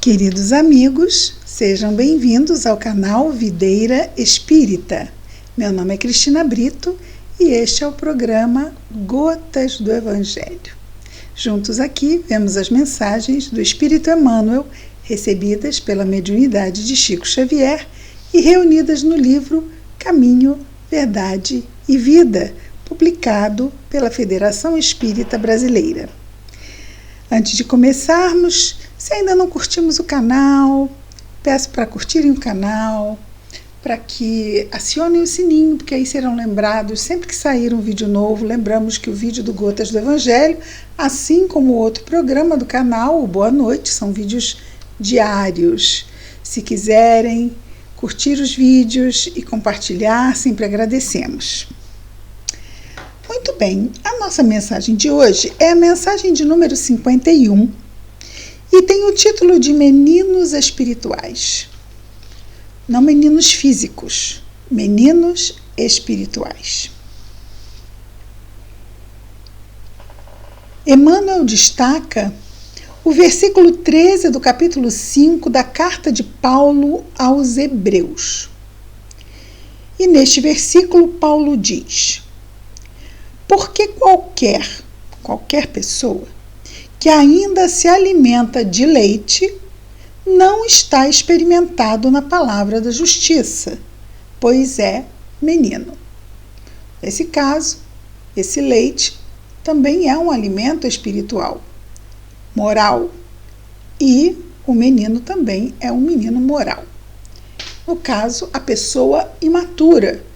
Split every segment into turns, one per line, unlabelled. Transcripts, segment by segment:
Queridos amigos, sejam bem-vindos ao canal Videira Espírita. Meu nome é Cristina Brito e este é o programa Gotas do Evangelho. Juntos aqui vemos as mensagens do Espírito Emmanuel recebidas pela mediunidade de Chico Xavier e reunidas no livro Caminho, Verdade e Vida, publicado pela Federação Espírita Brasileira. Antes de começarmos, se ainda não curtimos o canal, peço para curtirem o canal, para que acionem o sininho, porque aí serão lembrados sempre que sair um vídeo novo. Lembramos que o vídeo do Gotas do Evangelho, assim como o outro programa do canal, o Boa Noite, são vídeos diários. Se quiserem curtir os vídeos e compartilhar, sempre agradecemos. Muito bem, a nossa mensagem de hoje é a mensagem de número 51 e tem o título de Meninos Espirituais. Não meninos físicos, meninos espirituais. Emmanuel destaca o versículo 13 do capítulo 5 da carta de Paulo aos Hebreus. E neste versículo Paulo diz: porque qualquer pessoa que ainda se alimenta de leite não está experimentado na palavra da justiça, pois é menino. Nesse caso, esse leite também é um alimento espiritual, moral, e o menino também é um menino moral. No caso, a pessoa imatura.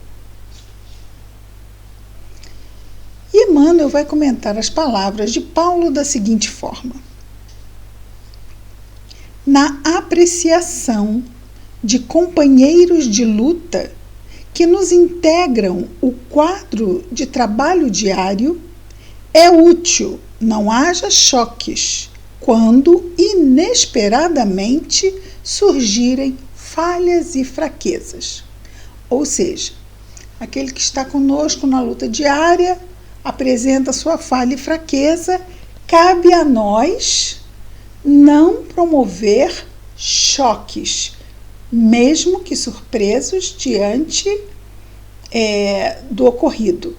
E Emmanuel vai comentar as palavras de Paulo da seguinte forma: na apreciação de companheiros de luta que nos integram o quadro de trabalho diário, é útil não haja choques quando inesperadamente surgirem falhas e fraquezas. Ou seja, aquele que está conosco na luta diária apresenta sua falha e fraqueza, cabe a nós não promover choques, mesmo que surpresos diante do ocorrido.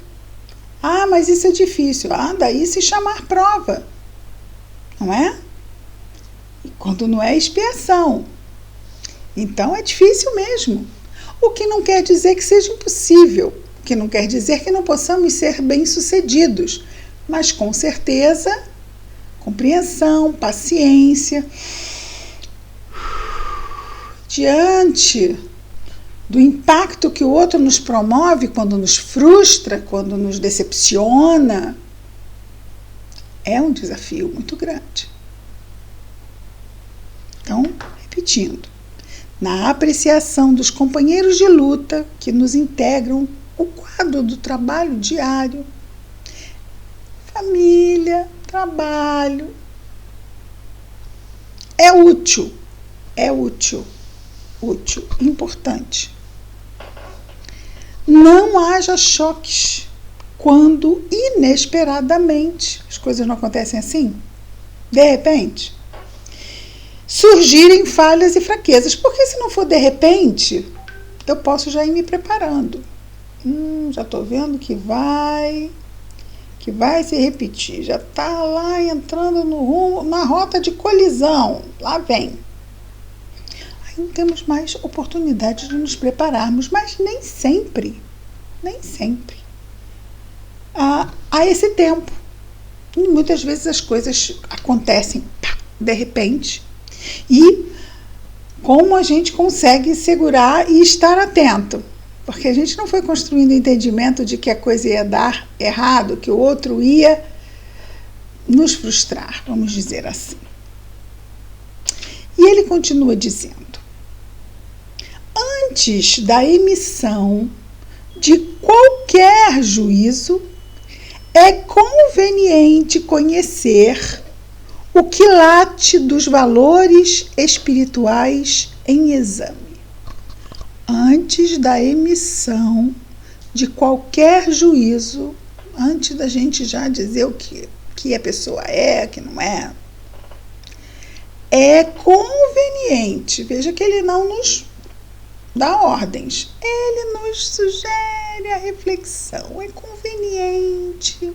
Ah, mas isso é difícil. Ah, daí se chamar prova, não é? E quando não é expiação. Então é difícil mesmo. O que não quer dizer que seja impossível. O que não quer dizer que não possamos ser bem-sucedidos, mas com certeza, compreensão, paciência. Diante do impacto que o outro nos promove quando nos frustra, quando nos decepciona, é um desafio muito grande. Então, repetindo, na apreciação dos companheiros de luta que nos integram o quadro do trabalho diário, família, trabalho, é útil, importante. Não haja choques quando inesperadamente, as coisas não acontecem assim, de repente, surgirem falhas e fraquezas, porque se não for de repente, eu posso já ir me preparando. Já estou vendo que vai se repetir, já está lá entrando no rumo, na rota de colisão, lá vem. Aí não temos mais oportunidade de nos prepararmos, mas nem sempre há esse tempo. E muitas vezes as coisas acontecem de repente, e como a gente consegue segurar e estar atento? Porque a gente não foi construindo o entendimento de que a coisa ia dar errado, que o outro ia nos frustrar, vamos dizer assim. E ele continua dizendo: antes da emissão de qualquer juízo, é conveniente conhecer o quilate dos valores espirituais em exame. Antes da emissão de qualquer juízo, antes da gente já dizer o que a pessoa é, que não é, é conveniente. Veja que ele não nos dá ordens, ele nos sugere a reflexão. É conveniente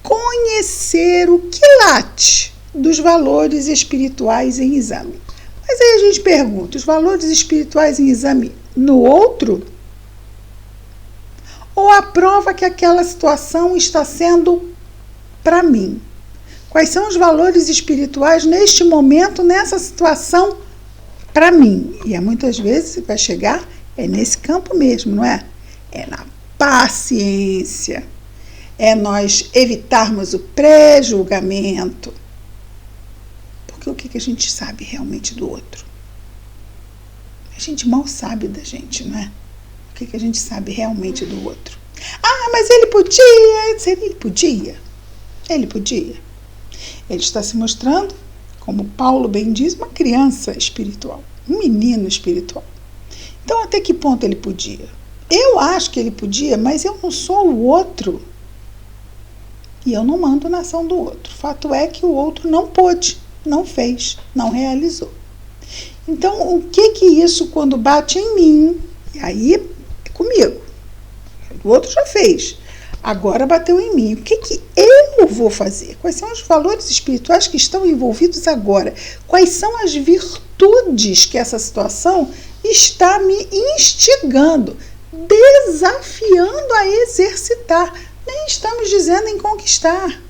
conhecer o quilate dos valores espirituais em exame. Mas aí a gente pergunta, os valores espirituais em exame no outro? Ou a prova que aquela situação está sendo para mim? Quais são os valores espirituais neste momento, nessa situação, para mim? E muitas vezes vai chegar, é nesse campo mesmo, não é? É na paciência. É nós evitarmos o pré-julgamento. Porque o que a gente sabe realmente do outro? A gente mal sabe da gente, não é? O que a gente sabe realmente do outro? Ah, mas ele podia. Ele podia. Ele podia. Ele está se mostrando, como Paulo bem diz, uma criança espiritual, um menino espiritual. Então, até que ponto ele podia? Eu acho que ele podia, mas eu não sou o outro. E eu não mando na ação do outro. Fato é que o outro não pôde, não fez, não realizou. Então, o que isso, quando bate em mim, e aí é comigo. O outro já fez. Agora bateu em mim. O que eu vou fazer? Quais são os valores espirituais que estão envolvidos agora? Quais são as virtudes que essa situação está me instigando, desafiando a exercitar? Nem estamos dizendo em conquistar.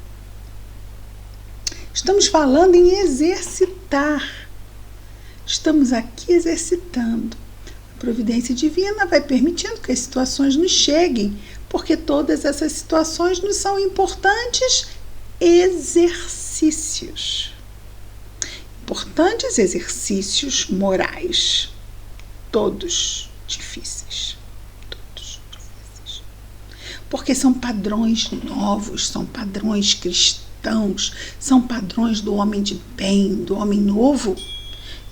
Estamos falando em exercitar. Estamos aqui exercitando. A providência divina vai permitindo que as situações nos cheguem, porque todas essas situações nos são importantes exercícios. Importantes exercícios morais. Todos difíceis. Porque são padrões novos, são padrões cristãos, são padrões do homem de bem, do homem novo.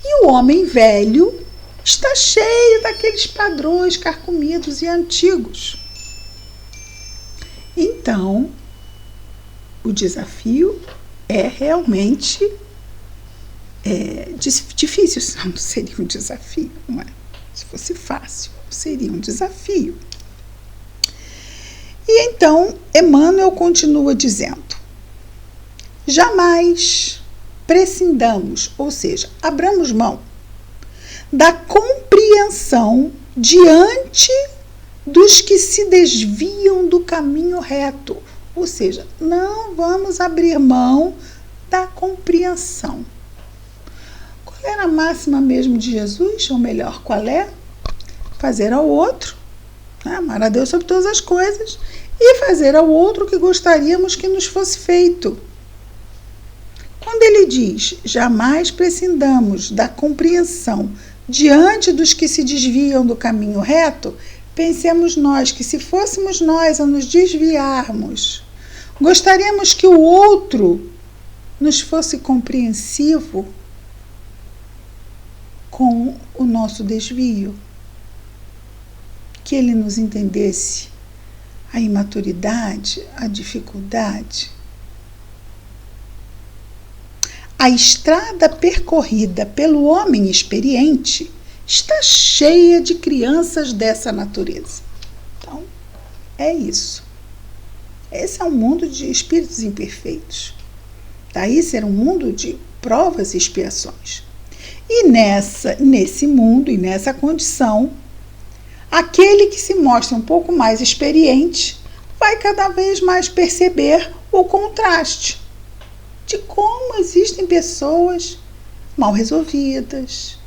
E o homem velho está cheio daqueles padrões carcomidos e antigos. Então, o desafio é realmente difícil, não seria um desafio, não é? Se fosse fácil, seria um desafio. E então, Emmanuel continua dizendo: jamais prescindamos, ou seja, abramos mão da compreensão diante dos que se desviam do caminho reto. Ou seja, não vamos abrir mão da compreensão. Qual era a máxima mesmo de Jesus? Ou melhor, qual é? Fazer ao outro, né? Amar a Deus sobre todas as coisas e fazer ao outro o que gostaríamos que nos fosse feito. Quando ele diz, jamais prescindamos da compreensão diante dos que se desviam do caminho reto, pensemos nós que se fôssemos nós a nos desviarmos, gostaríamos que o outro nos fosse compreensivo com o nosso desvio, que ele nos entendesse a imaturidade, a dificuldade. A estrada percorrida pelo homem experiente está cheia de crianças dessa natureza. Então, é isso. Esse é um mundo de espíritos imperfeitos. Daí ser um mundo de provas e expiações. E nesse mundo e nessa condição, aquele que se mostra um pouco mais experiente vai cada vez mais perceber o contraste de como existem pessoas mal resolvidas,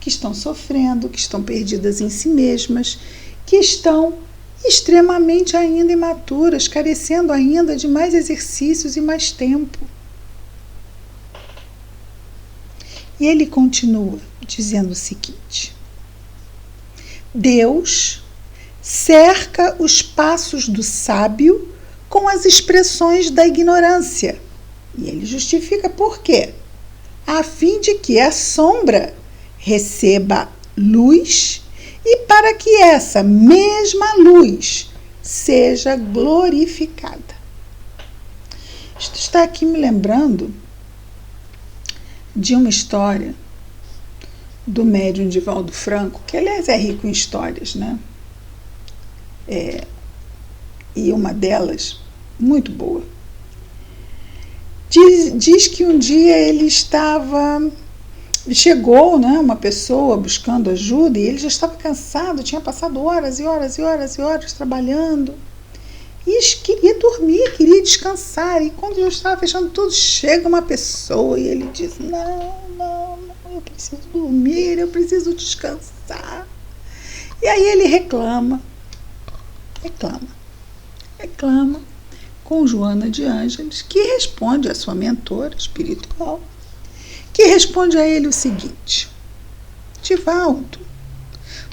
que estão sofrendo, que estão perdidas em si mesmas, que estão extremamente ainda imaturas, carecendo ainda de mais exercícios e mais tempo. E ele continua dizendo o seguinte: Deus cerca os passos do sábio com as expressões da ignorância. E ele justifica por quê? A fim de que a sombra receba luz e para que essa mesma luz seja glorificada. Isto está aqui me lembrando de uma história do médium Divaldo Franco, que aliás é rico em histórias, né? E uma delas, muito boa, diz que um dia chegou, né, uma pessoa buscando ajuda, e ele já estava cansado, tinha passado horas e horas e horas e horas trabalhando, e queria dormir, queria descansar, e quando eu estava fechando tudo, chega uma pessoa e ele diz: não, eu preciso dormir, eu preciso descansar. E aí ele reclama com Joana de Ângeles, que responde à sua mentora espiritual, que responde a ele o seguinte: Divaldo,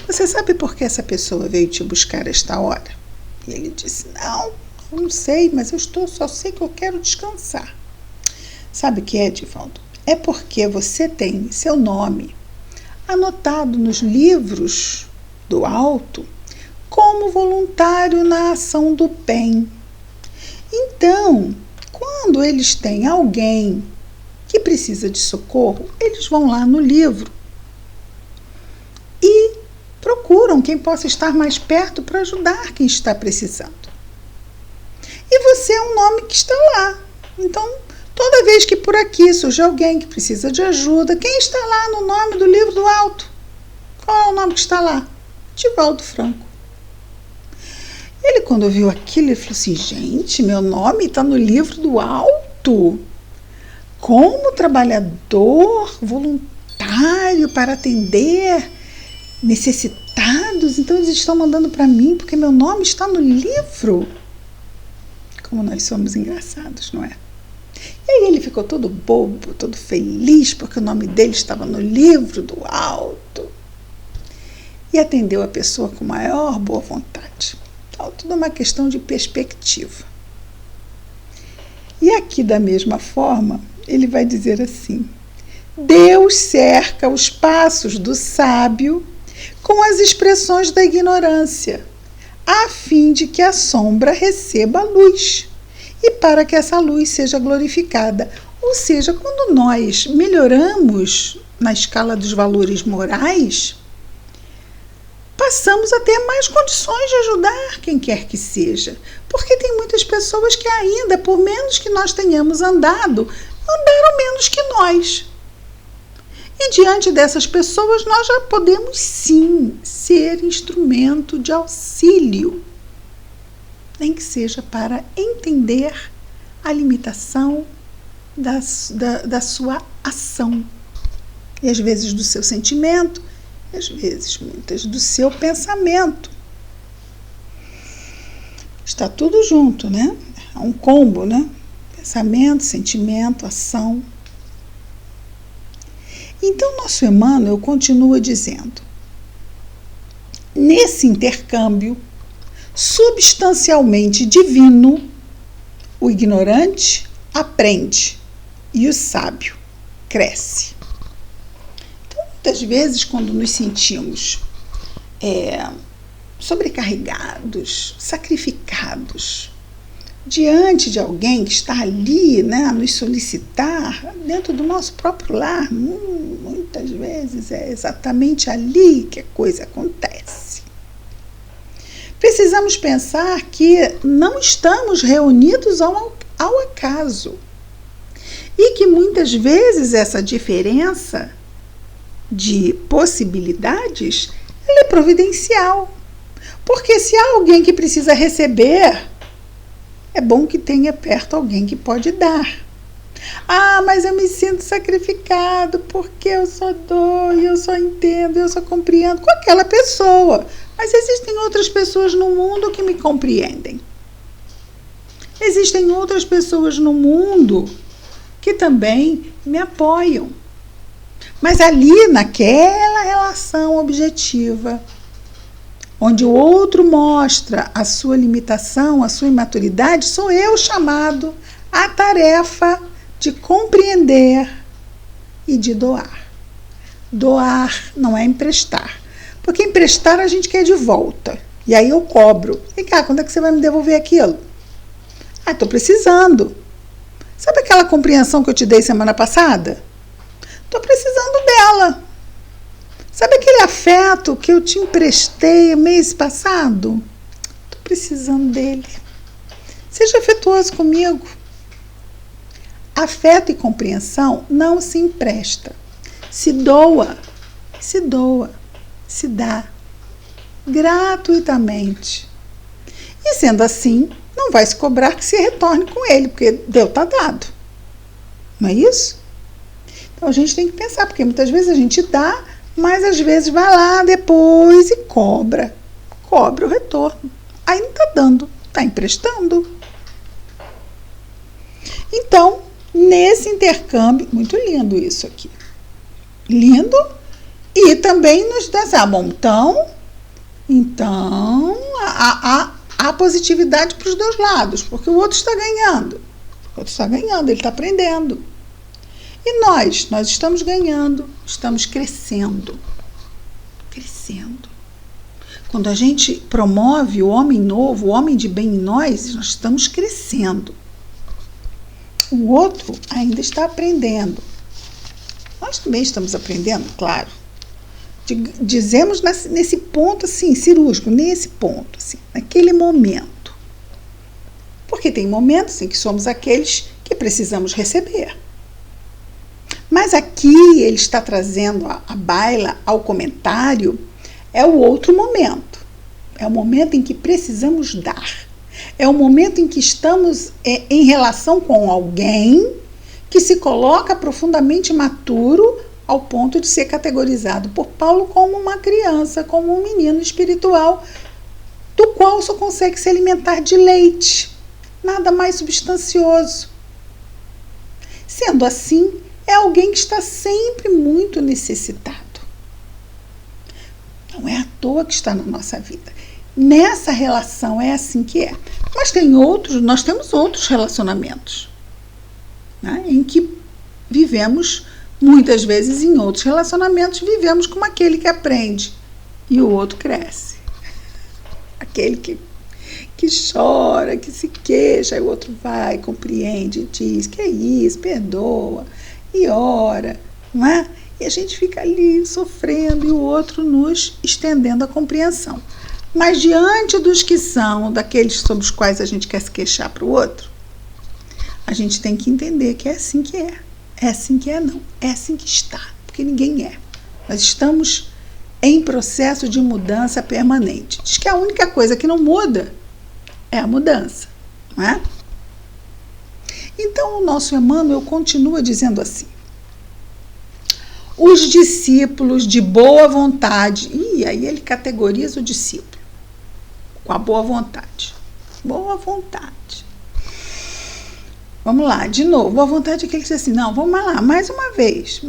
você sabe por que essa pessoa veio te buscar esta hora? E ele disse: não sei, mas só sei que eu quero descansar. Sabe o que é, Divaldo? É porque você tem seu nome anotado nos livros do alto como voluntário na ação do bem. Então, quando eles têm alguém que precisa de socorro, eles vão lá no livro e procuram quem possa estar mais perto para ajudar quem está precisando. E você é um nome que está lá. Então, toda vez que por aqui surge alguém que precisa de ajuda, quem está lá no nome do livro do alto? Qual é o nome que está lá? Divaldo Franco. Ele, quando ouviu aquilo, ele falou assim: gente, meu nome está no livro do alto, como trabalhador voluntário para atender necessitados, então eles estão mandando para mim porque meu nome está no livro. Como nós somos engraçados, não é? E aí ele ficou todo bobo, todo feliz, porque o nome dele estava no livro do alto, e atendeu a pessoa com maior boa vontade. Então, tudo é uma questão de perspectiva. E aqui, da mesma forma, ele vai dizer assim: Deus cerca os passos do sábio com as expressões da ignorância, a fim de que a sombra receba a luz e para que essa luz seja glorificada. Ou seja, quando nós melhoramos na escala dos valores morais, passamos a ter mais condições de ajudar quem quer que seja. Porque tem muitas pessoas que ainda, por menos que nós tenhamos andado, andaram menos que nós. E diante dessas pessoas, nós já podemos sim ser instrumento de auxílio, nem que seja para entender a limitação da sua ação, e às vezes do seu sentimento, e às vezes, muitas, do seu pensamento. Está tudo junto, né? É um combo, né? Pensamento, sentimento, ação. Então, nosso Emmanuel continua dizendo: nesse intercâmbio substancialmente divino, o ignorante aprende e o sábio cresce. Então, muitas vezes, quando nos sentimos sobrecarregados, sacrificados, diante de alguém que está ali, né, a nos solicitar, dentro do nosso próprio lar, muitas vezes é exatamente ali que a coisa acontece. Precisamos pensar que não estamos reunidos ao acaso e que muitas vezes essa diferença de possibilidades ela é providencial. Porque se há alguém que precisa receber, é bom que tenha perto alguém que pode dar. Ah, mas eu me sinto sacrificado porque eu só dou, eu só entendo, eu só compreendo com aquela pessoa. Mas existem outras pessoas no mundo que me compreendem. Existem outras pessoas no mundo que também me apoiam. Mas ali, naquela relação objetiva, onde o outro mostra a sua limitação, a sua imaturidade, sou eu chamado à tarefa de compreender e de doar. Doar não é emprestar. Porque emprestar a gente quer de volta. E aí eu cobro. Vem cá, quando é que você vai me devolver aquilo? Ah, estou precisando. Sabe aquela compreensão que eu te dei semana passada? Estou precisando dela. Sabe aquele afeto que eu te emprestei mês passado? Estou precisando dele. Seja afetuoso comigo. Afeto e compreensão não se empresta. Se doa, se dá gratuitamente. E sendo assim, não vai se cobrar que se retorne com ele, porque deu, tá dado. Não é isso? Então a gente tem que pensar, porque muitas vezes a gente dá, mas às vezes vai lá depois e cobra o retorno. Aí não está dando, está emprestando. Então, nesse intercâmbio, muito lindo isso aqui. Lindo. E também nos dá, bom, então há positividade para os dois lados, porque o outro está ganhando. O outro está ganhando, ele está aprendendo. E nós estamos ganhando, estamos crescendo. Crescendo. Quando a gente promove o homem novo, o homem de bem em nós estamos crescendo. O outro ainda está aprendendo. Nós também estamos aprendendo, claro. Dizemos nesse ponto assim, cirúrgico, nesse ponto, assim, naquele momento. Porque tem momentos em que somos aqueles que precisamos receber. Mas aqui ele está trazendo à baila, ao comentário, é o outro momento. É o momento em que precisamos dar. É o momento em que estamos em relação com alguém que se coloca profundamente maturo ao ponto de ser categorizado por Paulo como uma criança, como um menino espiritual, do qual só consegue se alimentar de leite, nada mais substancioso. Sendo assim, é alguém que está sempre muito necessitado. Não é à toa que está na nossa vida. Nessa relação é assim que é. Mas nós temos outros relacionamentos, né, em que vivemos, muitas vezes em outros relacionamentos, vivemos como aquele que aprende e o outro cresce. Aquele que chora, que se queixa, e o outro vai, compreende, diz que é isso, perdoa e ora, não é? E a gente fica ali sofrendo e o outro nos estendendo a compreensão. Mas diante dos que são, daqueles sobre os quais a gente quer se queixar para o outro, a gente tem que entender que é assim que é. É assim que é, não. É assim que está, porque ninguém é. Nós estamos em processo de mudança permanente. Diz que a única coisa que não muda é a mudança, não é? Então, o nosso Emmanuel continua dizendo assim: os discípulos de boa vontade, e aí ele categoriza o discípulo com a boa vontade. Boa vontade. Vamos lá, de novo, boa vontade é que ele diz assim, não, vamos lá, mais uma vez,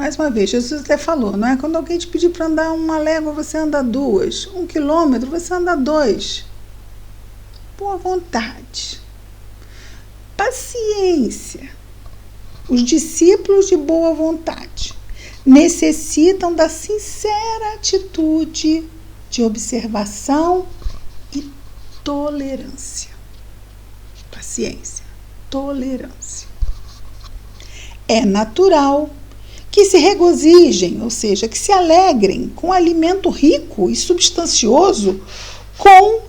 Jesus até falou, não é? Quando alguém te pedir para andar 1 légua, você anda 2, 1 quilômetro, você anda 2. Boa vontade. Paciência. Os discípulos de boa vontade necessitam da sincera atitude de observação e tolerância. Paciência, tolerância. É natural que se regozijem, ou seja, que se alegrem com alimento rico e substancioso com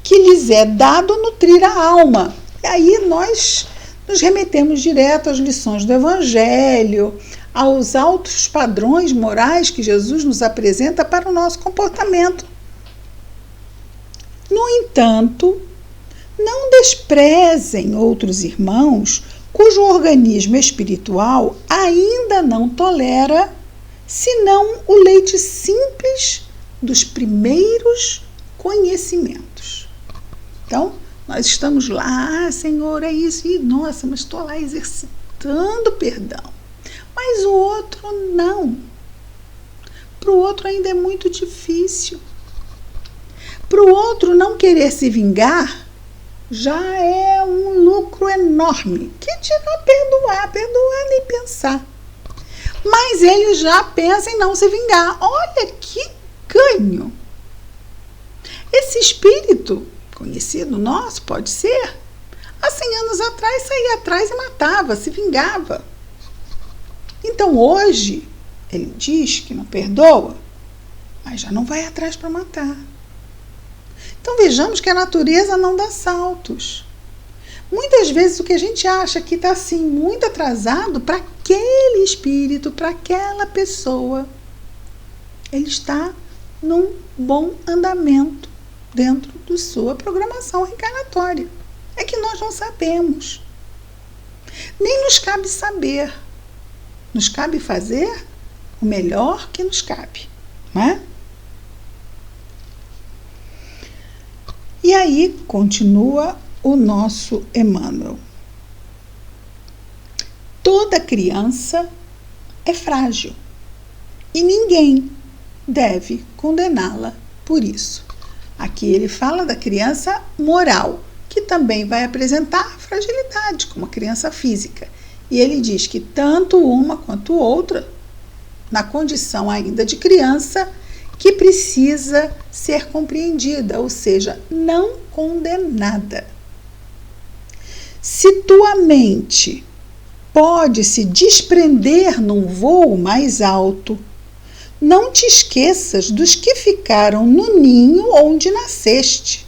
que lhes é dado nutrir a alma. E aí nós nos remetemos direto às lições do Evangelho, aos altos padrões morais que Jesus nos apresenta para o nosso comportamento. No entanto, não desprezem outros irmãos cujo organismo espiritual ainda não tolera senão o leite simples dos primeiros conhecimentos. Então, nós estamos lá, Senhor, é isso, e nossa, mas estou lá exercitando perdão. Mas o outro não. Para o outro ainda é muito difícil. Para o outro não querer se vingar já é um lucro enorme. Que dirá perdoar nem pensar. Mas ele já pensa em não se vingar. Olha que ganho. Esse espírito conhecido nosso, pode ser, há 100 anos atrás saía atrás e matava, se vingava. Então hoje Ele diz que não perdoa, mas já não vai atrás para matar. Então vejamos que a natureza não dá saltos. Muitas vezes o que a gente acha que está assim muito atrasado para aquele espírito, para aquela pessoa, ele está num bom andamento dentro de sua programação reencarnatória. É que nós não sabemos. Nem nos cabe saber. Nos cabe fazer o melhor que nos cabe, não é? E aí continua o nosso Emmanuel. Toda criança é frágil e ninguém deve condená-la por isso. Aqui ele fala da criança moral, que também vai apresentar fragilidade, como a criança física. E ele diz que tanto uma quanto outra, na condição ainda de criança, que precisa ser compreendida, ou seja, não condenada. Se tua mente pode se desprender num voo mais alto, não te esqueças dos que ficaram no ninho onde nasceste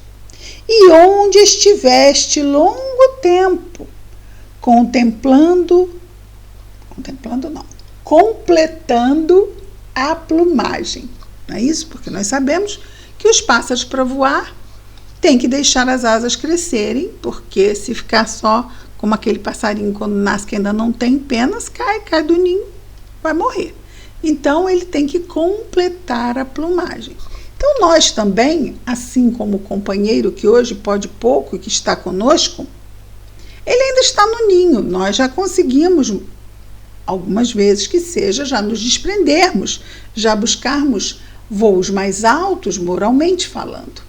e onde estiveste longo tempo, completando a plumagem. Não é isso? Porque nós sabemos que os pássaros, para voar, têm que deixar as asas crescerem, porque se ficar só como aquele passarinho quando nasce que ainda não tem penas, cai do ninho, vai morrer. Então ele tem que completar a plumagem. Então nós também, assim como o companheiro que hoje pode pouco e que está conosco, ele ainda está no ninho. Nós já conseguimos, algumas vezes que seja, já nos desprendermos, já buscarmos voos mais altos, moralmente falando.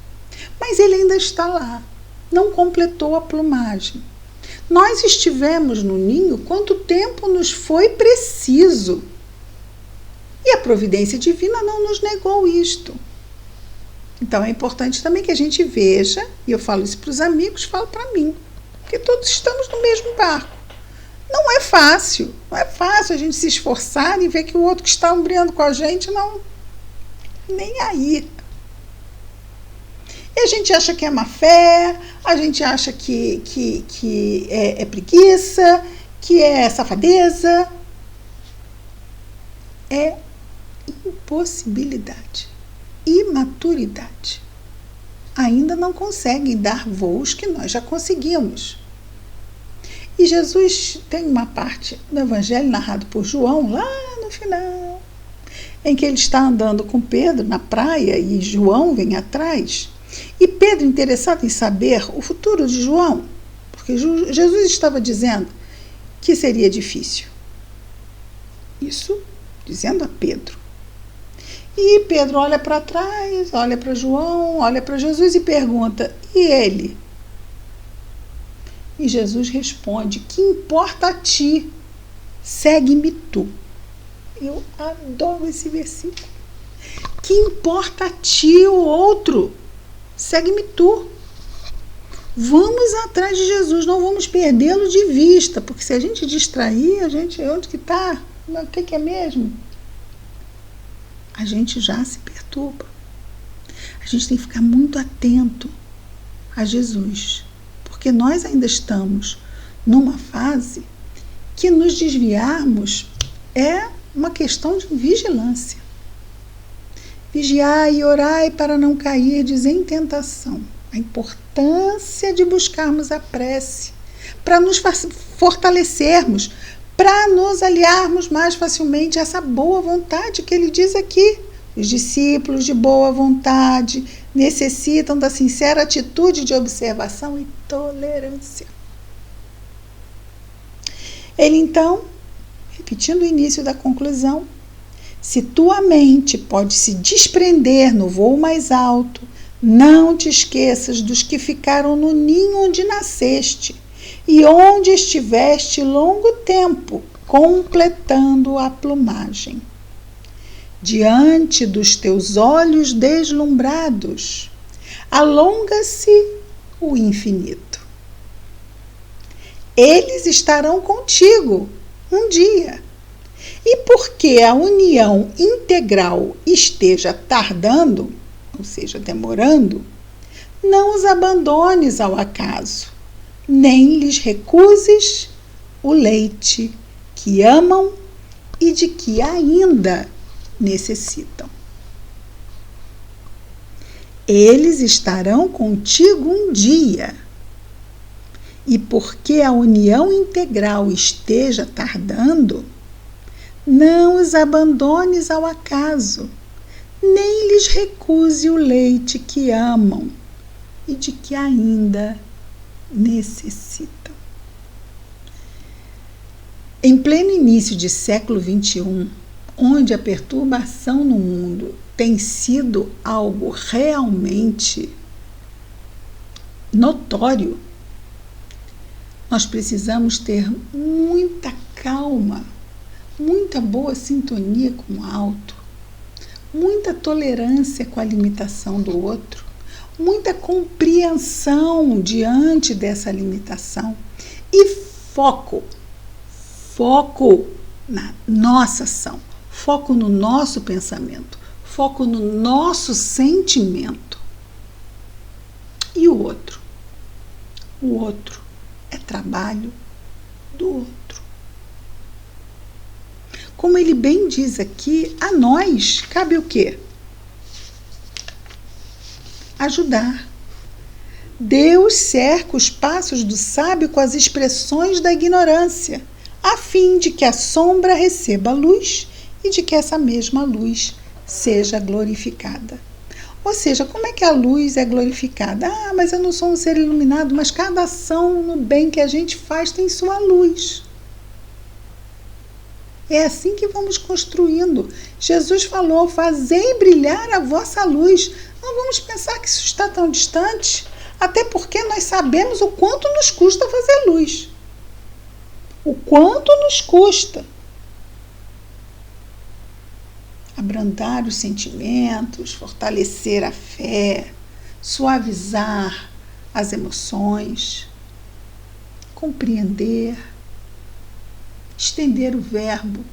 Mas ele ainda está lá, não completou a plumagem. Nós estivemos no ninho quanto tempo nos foi preciso. E a providência divina não nos negou isto. Então é importante também que a gente veja, e eu falo isso para os amigos, falo para mim, porque todos estamos no mesmo barco. Não é fácil a gente se esforçar e ver que o outro que está umbriando com a gente não, nem aí. E a gente acha que é má fé, a gente acha que é preguiça, que é safadeza. É impossibilidade, imaturidade. Ainda não conseguem dar voos que nós já conseguimos. E Jesus tem uma parte do Evangelho narrado por João, lá no final, em que ele está andando com Pedro na praia e João vem atrás. E Pedro, interessado em saber o futuro de João, porque Jesus estava dizendo que seria difícil. Isso dizendo a Pedro. E Pedro olha para trás, olha para João, olha para Jesus e pergunta, e ele? E Jesus responde, que importa a ti? Segue-me tu. Eu adoro esse versículo. Que importa a ti o outro? Segue-me tu. Vamos atrás de Jesus, não vamos perdê-lo de vista, porque se a gente distrair, onde que está? O que é mesmo? A gente já se perturba. A gente tem que ficar muito atento a Jesus, porque nós ainda estamos numa fase que nos desviarmos é uma questão de vigilância. Vigiai e orai para não cairdes em tentação. A importância de buscarmos a prece, para nos fortalecermos, para nos aliarmos mais facilmente a essa boa vontade que ele diz aqui. Os discípulos de boa vontade necessitam da sincera atitude de observação e tolerância. Ele então, repetindo o início da conclusão, se tua mente pode se desprender no voo mais alto, não te esqueças dos que ficaram no ninho onde nasceste e onde estiveste longo tempo, completando a plumagem. Diante dos teus olhos deslumbrados, alonga-se o infinito. Eles estarão contigo um dia, E porque a união integral esteja tardando, ou seja, demorando, não os abandones ao acaso, nem lhes recuses o leite que amam e de que ainda necessitam. Eles estarão contigo um dia, e porque a união integral esteja tardando, não os abandones ao acaso, nem lhes recuse o leite que amam e de que ainda necessitam. Em pleno início de século XXI, onde a perturbação no mundo tem sido algo realmente notório, nós precisamos ter muita calma, muita boa sintonia com o alto, muita tolerância com a limitação do outro, muita compreensão diante dessa limitação e foco na nossa ação, foco no nosso pensamento, foco no nosso sentimento. E o outro? O outro é trabalho do outro. Como ele bem diz aqui, a nós cabe o quê? Ajudar. Deus cerca os passos do sábio com as expressões da ignorância, a fim de que a sombra receba a luz e de que essa mesma luz seja glorificada. Ou seja, como é que a luz é glorificada? Ah, mas eu não sou um ser iluminado, mas cada ação no bem que a gente faz tem sua luz. É assim que vamos construindo. Jesus falou, fazei brilhar a vossa luz. Não vamos pensar que isso está tão distante, até porque nós sabemos o quanto nos custa fazer luz. O quanto nos custa abrandar os sentimentos, fortalecer a fé, suavizar as emoções, compreender, estender o verbo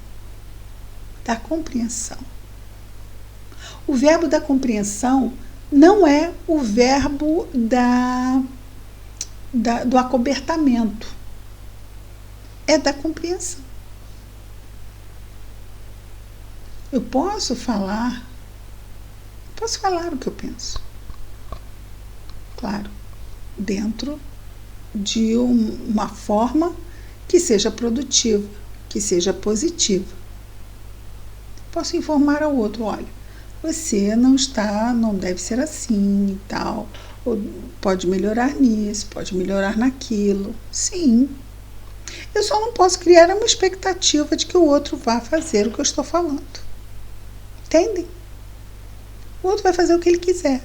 da compreensão. O verbo da compreensão não é o verbo do acobertamento, é da compreensão. Eu posso falar o que eu penso. Claro, dentro de uma forma que seja produtiva, que seja positiva. Posso informar ao outro, olha, você não deve ser assim e tal, ou pode melhorar nisso, pode melhorar naquilo. Sim. Eu só não posso criar uma expectativa de que o outro vá fazer o que eu estou falando. Entendem? O outro vai fazer o que ele quiser.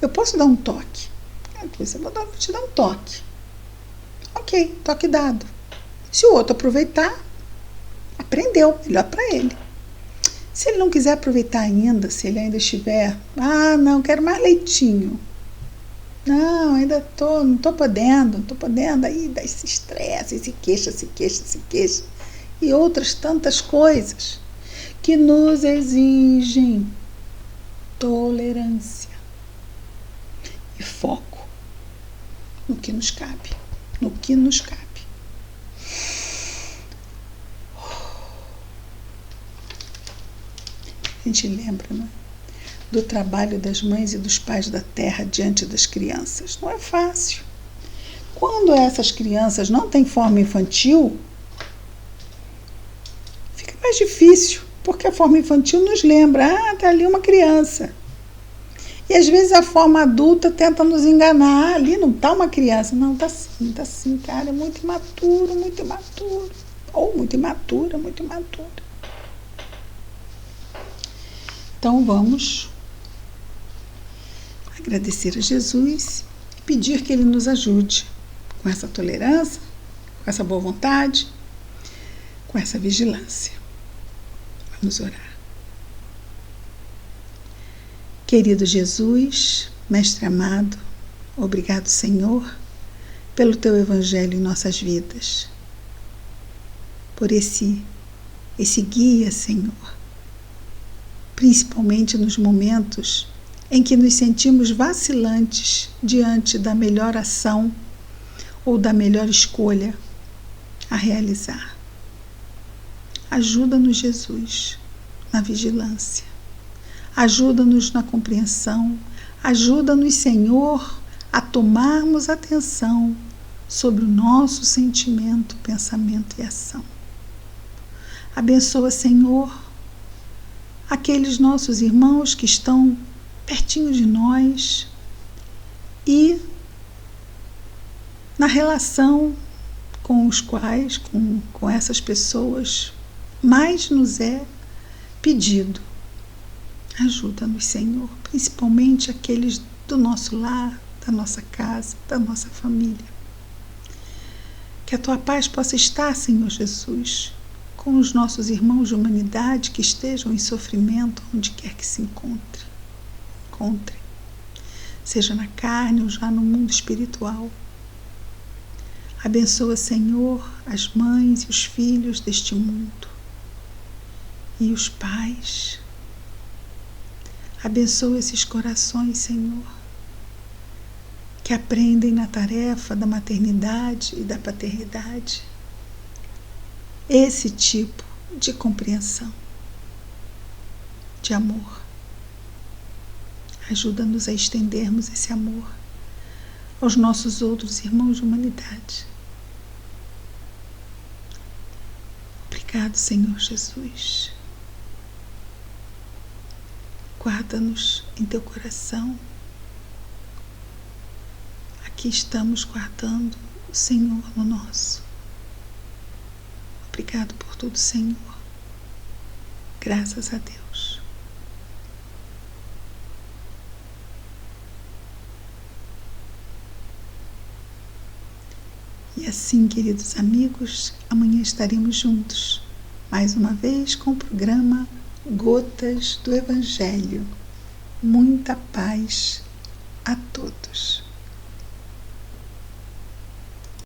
Eu posso dar um toque. Você vou te dar um toque. Ok, toque dado. Se o outro aproveitar, aprendeu, melhor para ele. Se ele não quiser aproveitar ainda, se ele ainda estiver, não, quero mais leitinho. Não, ainda não estou podendo, aí dá esse estresse, se queixa. E outras tantas coisas que nos exigem tolerância e foco no que nos cabe, A gente lembra, né, do trabalho das mães e dos pais da terra diante das crianças. Não é fácil. Quando essas crianças não têm forma infantil, fica mais difícil, porque a forma infantil nos lembra, está ali uma criança. E às vezes a forma adulta tenta nos enganar, ali não está uma criança. Não, está sim, cara, é muito imaturo. Ou muito imatura. Então vamos agradecer a Jesus e pedir que Ele nos ajude com essa tolerância, com essa boa vontade, com essa vigilância. Vamos orar. Querido Jesus, Mestre amado, obrigado, Senhor, pelo Teu Evangelho em nossas vidas, por esse esse guia, Senhor, principalmente nos momentos em que nos sentimos vacilantes diante da melhor ação ou da melhor escolha a realizar. Ajuda-nos, Jesus, na vigilância. Ajuda-nos na compreensão. Ajuda-nos, Senhor, a tomarmos atenção sobre o nosso sentimento, pensamento e ação. Abençoa, Senhor, aqueles nossos irmãos que estão pertinho de nós e na relação com os quais, com essas pessoas, mais nos é pedido. Ajuda-nos, Senhor, principalmente aqueles do nosso lar, da nossa casa, da nossa família. Que a Tua paz possa estar, Senhor Jesus, com os nossos irmãos de humanidade que estejam em sofrimento, onde quer que se encontrem, seja na carne ou já no mundo espiritual. Abençoa, Senhor, as mães e os filhos deste mundo e os pais. Abençoa esses corações, Senhor, que aprendem na tarefa da maternidade e da paternidade esse tipo de compreensão, de amor. Ajuda-nos a estendermos esse amor aos nossos outros irmãos de humanidade. Obrigado, Senhor Jesus. Guarda-nos em Teu coração. Aqui estamos guardando o Senhor no nosso. Obrigado por tudo, Senhor. Graças a Deus. E assim, queridos amigos, amanhã estaremos juntos, mais uma vez com o programa Gotas do Evangelho. Muita paz a todos.